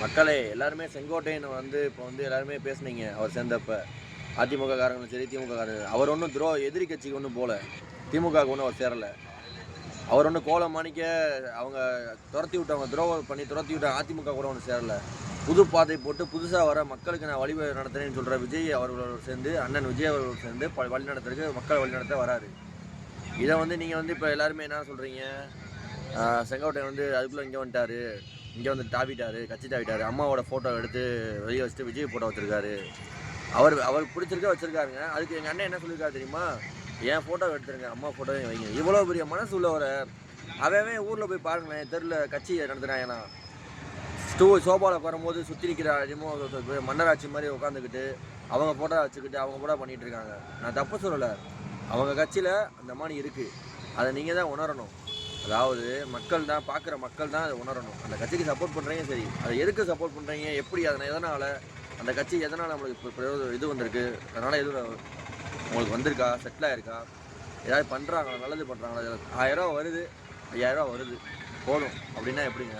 மக்களே எல்லாருமே செங்கோட்டையன் வந்து இப்போ வந்து எல்லாருமே பேசுனீங்க அவர் சேர்ந்தப்ப. அதிமுக காரங்களும் சரி, திமுக காரங்க அவர் ஒன்றும் எதிரி கட்சிக்கு ஒன்றும் போல. திமுகவுக்கு ஒன்றும் அவர் சேரல. அவர் ஒன்றும் கோல மாணிக்க அவங்க துரத்தி விட்டவங்க துரோகம் பண்ணி துரத்தி விட்ட அதிமுக கூட ஒன்றும் சேரல. புது பாதை போட்டு புதுசாக வர மக்களுக்கு நான் வழி நடத்துறேன்னு சொல்கிற விஜய் அவர்களோடு சேர்ந்து அண்ணன் விஜய் அவர்களோடு சேர்ந்து வழி நடத்துறதுக்கு மக்கள் வழி நடத்த வராரு. இதை வந்து நீங்கள் வந்து இப்போ எல்லாருமே என்ன சொல்கிறீங்க, செங்கோட்டையன் வந்து அதுக்குள்ளே இங்கே வந்துட்டார், இங்கே வந்து தாவிட்டார், கட்சி தாவிட்டார், அம்மாவோட ஃபோட்டோ எடுத்து வெளியே வச்சுட்டு விஜய் ஃபோட்டோ வச்சுருக்காரு. அவர் பிடிச்சிருக்க வச்சுருக்காருங்க. அதுக்கு எங்கள் அண்ணன் என்ன சொல்லியிருக்காரு தெரியுமா, என் ஃபோட்டோ எடுத்துருங்க, அம்மா ஃபோட்டோவையும் வைங்க. இவ்வளோ பெரிய மனசு உள்ளவரை அவன் ஊரில் போய் பாருங்களேன், தெருவில் கட்சி நடத்துனாங்கன்னா சோபாவில் வரும்போது சுற்றி நிற்கிற மன்னராட்சி மாதிரி உட்காந்துக்கிட்டு அவங்க ஃபோட்டோ வச்சுக்கிட்டு அவங்க ஃபோட்டோ பண்ணிகிட்டு இருக்காங்க. நான் தப்பு சொல்லலை, அவங்க கட்சியில் அந்த மாதிரி இருக்குது. அதை நீங்கள் தான் உணரணும். அதாவது மக்கள் தான் பார்க்குற மக்கள் தான் அதை உணரணும். அந்த கட்சிக்கு சப்போர்ட் பண்ணுறீங்க சரி, அதை எதுக்கு சப்போர்ட் பண்ணுறீங்க, எப்படி அதனால் எதனால் அந்த கட்சி எதனால் நம்மளுக்கு இப்போ இது வந்திருக்கு, அதனால் எதுவும் உங்களுக்கு வந்திருக்கா, செட்டில் ஆகிருக்கா, ஏதாவது பண்ணுறாங்களா, நல்லது பண்ணுறாங்களா, 1000 ரூபா வருது 5000 ரூபா வருது போதும் அப்படின்னா எப்படிங்க?